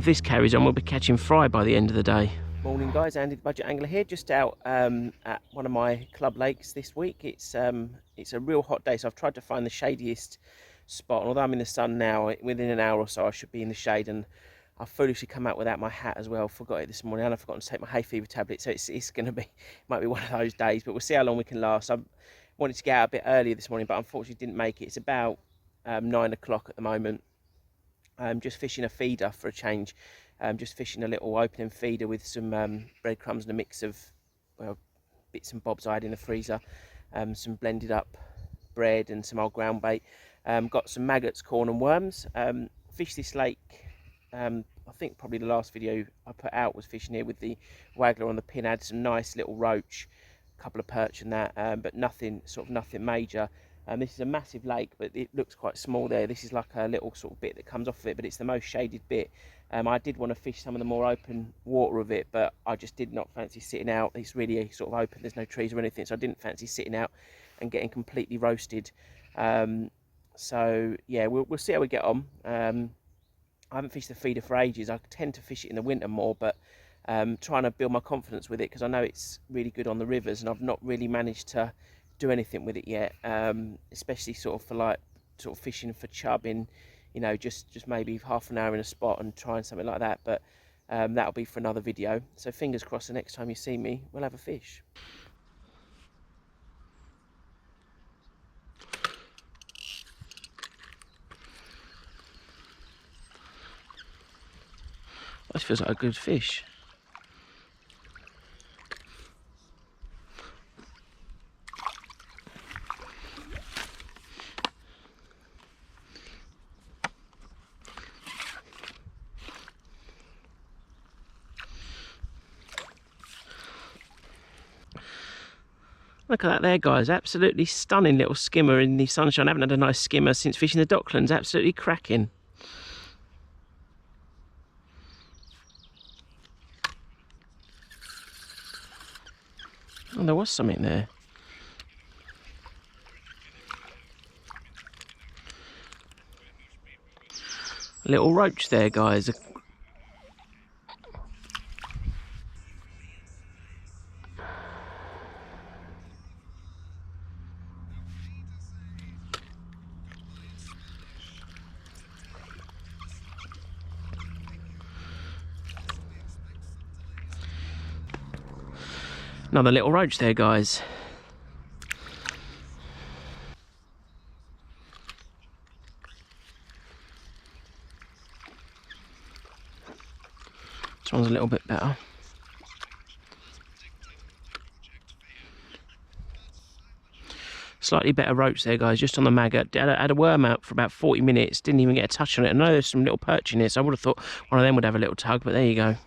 if this carries on, we'll be catching fry by the end of the day. Morning guys, Andy the Budget Angler here, just out at one of my club lakes this week. It's a real hot day, so I've tried to find the shadiest spot, and although I'm in the sun now, within an hour or so I should be in the shade. And I foolishly come out without my hat as well, forgot it this morning, and I've forgotten to take my hay fever tablet, so it's going to be, might be one of those days, but we'll see how long we can last. I wanted to get out a bit earlier this morning, but unfortunately didn't make it. It's about 9 o'clock at the moment. I'm just fishing a feeder for a change. Just fishing a little opening feeder with some breadcrumbs and a mix of, well, bits and bobs I had in the freezer, some blended up bread and some old ground bait. Got some maggots, corn and worms. Fished this lake, I think probably the last video I put out was fishing here with the waggler on the pin. Had some nice little roach, a couple of perch and that, but nothing major. This is a massive lake, but it looks quite small there. This is like a little sort of bit that comes off of it, but it's the most shaded bit. I did want to fish some of the more open water of it, but I just did not fancy sitting out. It's really sort of open, there's no trees or anything, so I didn't fancy sitting out and getting completely roasted. So yeah, we'll see how we get on. I haven't fished the feeder for ages. I tend to fish it in the winter more, but trying to build my confidence with it, because I know it's really good on the rivers, and I've not really managed to do anything with it yet, especially sort of for like fishing for chub in, you know, just maybe half an hour in a spot and trying something like that. But that'll be for another video, so fingers crossed the next time you see me we'll have a fish. This feels like a good fish. Look at that there, guys. Absolutely stunning little skimmer in the sunshine. I haven't had a nice skimmer since fishing the Docklands. Absolutely cracking. Oh, there was something there. Little roach there, guys. Another little roach there, guys. This one's a little bit better. Slightly better roach there, guys, just on the maggot. Had a worm out for about 40 minutes, didn't even get a touch on it. I know there's some little perch in it, so I would have thought one of them would have a little tug, but there you go.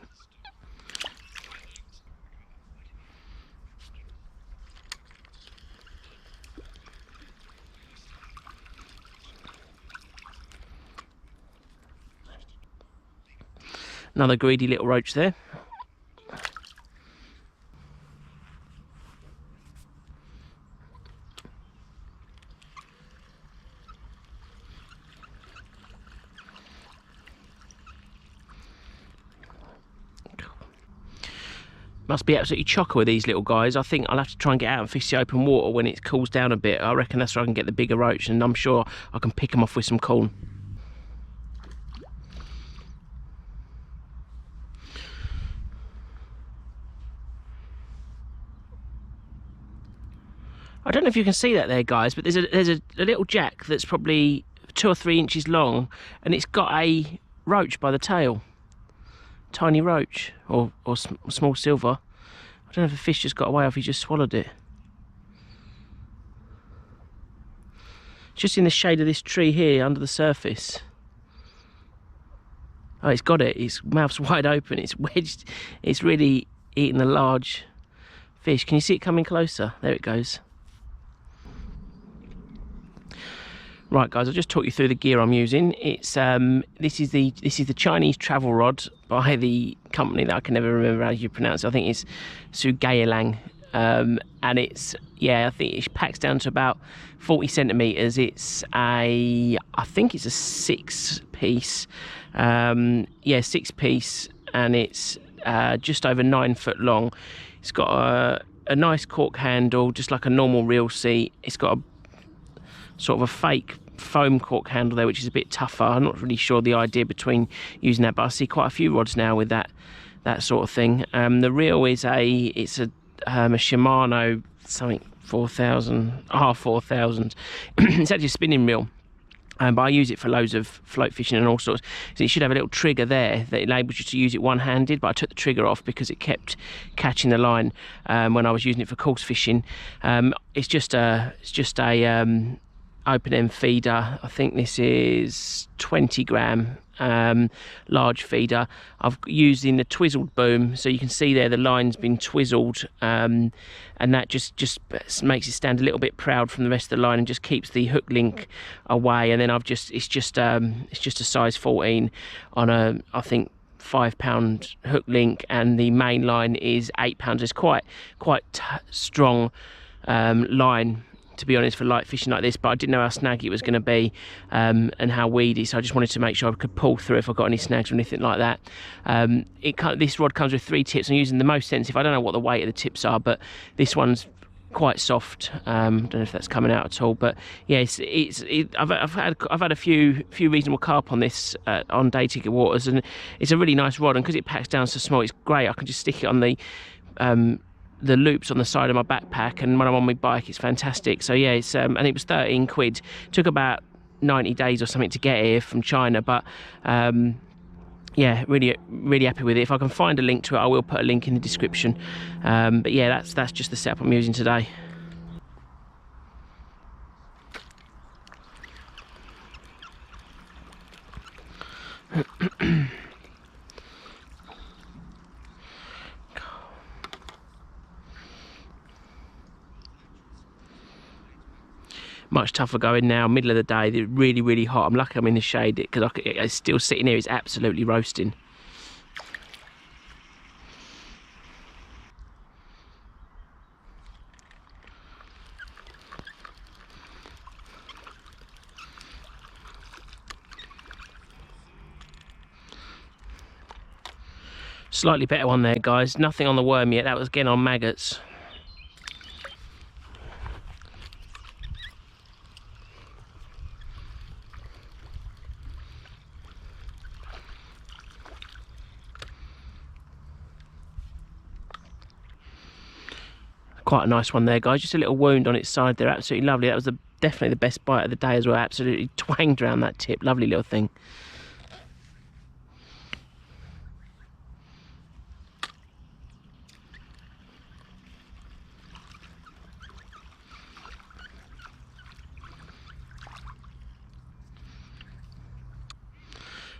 Another greedy little roach there. Must be absolutely chocker with these little guys. I think I'll have to try and get out and fish the open water when it cools down a bit. I reckon that's where I can get the bigger roach, and I'm sure I can pick them off with some corn. I don't know if you can see that there, guys, but there's a little jack that's probably 2 or 3 inches long, and it's got a roach by the tail. Tiny roach, or small silver. I don't know if the fish just got away or if he just swallowed it. Just in the shade of this tree here, under the surface. Oh, it's got it. Its mouth's wide open. It's wedged. It's really eating a large fish. Can you see it coming closer? There it goes. Right, guys, I'll just talk you through the gear I'm using. It's this is the Chinese travel rod by the company that I can never remember how you pronounce it. I think it's Sugayalang, and it's, yeah, I think it packs down to about 40 centimeters. It's I think it's a 6-piece Yeah, 6-piece, and it's just over 9 foot long. It's got a nice cork handle, just like a normal reel seat. It's got a sort of a fake foam cork handle there, which is a bit tougher. I'm not really sure the idea between using that, but I see quite a few rods now with that sort of thing. The reel is a Shimano something 4000 R4000. It's actually a spinning reel. But I use it for loads of float fishing and all sorts. So it should have a little trigger there that enables you to use it one-handed, but I took the trigger off because it kept catching the line when I was using it for coarse fishing. It's just a open end feeder. I think this is 20 gram large feeder. I've used in the twizzled boom, so you can see there the line's been twizzled, and that just makes it stand a little bit proud from the rest of the line and just keeps the hook link away. And then it's just a size 14 on a, I think, £5 hook link, and the main line is £8. It's quite strong line, to be honest, for light fishing like this, but I didn't know how snaggy it was going to be and how weedy, so I just wanted to make sure I could pull through if I got any snags or anything like that. This rod comes with 3 tips. I'm using the most sensitive. I don't know what the weight of the tips are, but this one's quite soft. I don't know if that's coming out at all, but yeah, I've had a few reasonable carp on this on day ticket waters, and it's a really nice rod, and because it packs down so small, it's great. I can just stick it on the loops on the side of my backpack, and when I'm on my bike, it's fantastic. So yeah, it's and it was 13 quid. Took about 90 days or something to get here from China, but yeah, really happy with it. If I can find a link to it, I will put a link in the description. But yeah, that's just the setup I'm using today. Much tougher going now, middle of the day. They're really hot. I'm lucky I'm in the shade because it's still sitting here. It's absolutely roasting. Slightly better one there, guys. Nothing on the worm yet. That was again on maggots. Quite a nice one there, guys. Just a little wound on its side there. Absolutely lovely. That was definitely the best bite of the day as well. Absolutely twanged around that tip. Lovely little thing.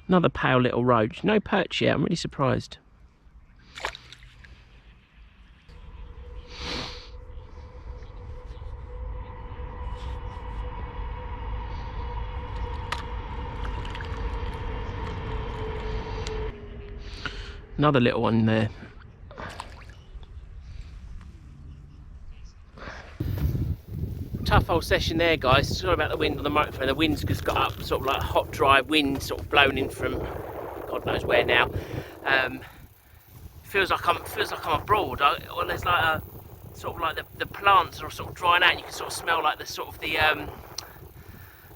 Another pale little roach. No perch yet. I'm really surprised. Another little one there. Tough old session there, guys. Sorry about the wind on the microphone. The wind's just got up, sort of like a hot, dry wind, sort of blown in from God knows where now. Feels like I'm abroad. Well, there's like a sort of like the plants are sort of drying out. And you can sort of smell like the sort of the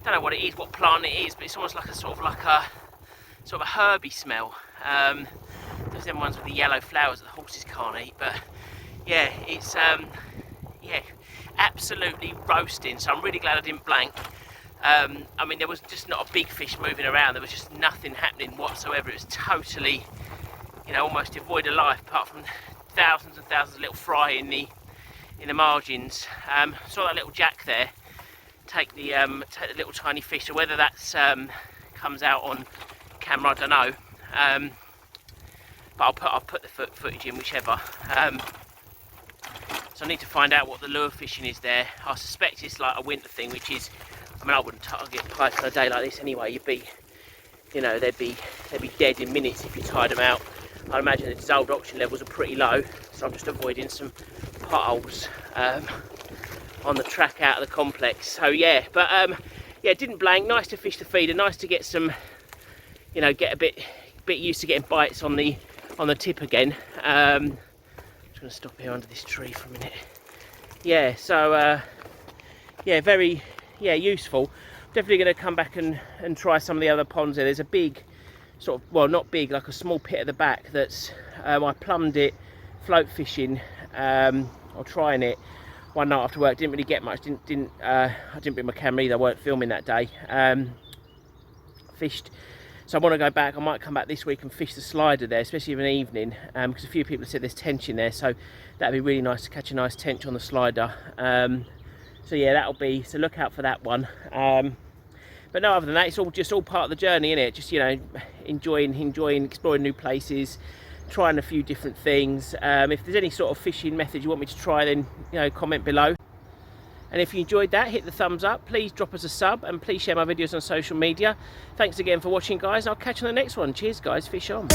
don't know what it is, what plant it is, but it's almost like a sort of a herby smell. There's them ones with the yellow flowers that the horses can't eat, but yeah, it's yeah, absolutely roasting. So I'm really glad I didn't blank. I mean, there was just not a big fish moving around. There was just nothing happening whatsoever. It was totally, you know, almost devoid of life, apart from thousands and thousands of little fry in the margins. Saw that little jack there take the little tiny fish. So whether that's comes out on camera, I don't know. But I'll put the footage in, whichever. So I need to find out what the lure fishing is there. I suspect it's like a winter thing, which is, I mean, I wouldn't target pike on a day like this anyway. You'd be, you know, they'd be dead in minutes if you tied them out. I'd imagine the dissolved oxygen levels are pretty low, so I'm just avoiding some potholes on the track out of the complex. So yeah, but yeah, didn't blank. Nice to fish the feeder. Nice to get some, you know, get a bit used to getting bites on the tip again. I'm just going to stop here under this tree for a minute. Yeah, so yeah, very useful. Definitely going to come back and try some of the other ponds there. There's a big sort of, well, not big, like a small pit at the back that's I plumbed it float fishing or trying it one night after work. Didn't really get much. I didn't bring my camera either. I weren't filming that day. Fished. So I want to go back. I might come back this week and fish the slider there, especially in the evening, because a few people have said there's tench in there, so that'd be really nice to catch a nice tench on the slider. So yeah, that'll be, so look out for that one. But no, other than that, it's all just all part of the journey, isn't it? Just, you know, enjoying exploring new places, trying a few different things. If there's any sort of fishing method you want me to try, then, you know, comment below. And if you enjoyed that, hit the thumbs up, please drop us a sub, and please share my videos on social media. Thanks again for watching, guys. I'll catch you on the next one. Cheers, guys. Fish on.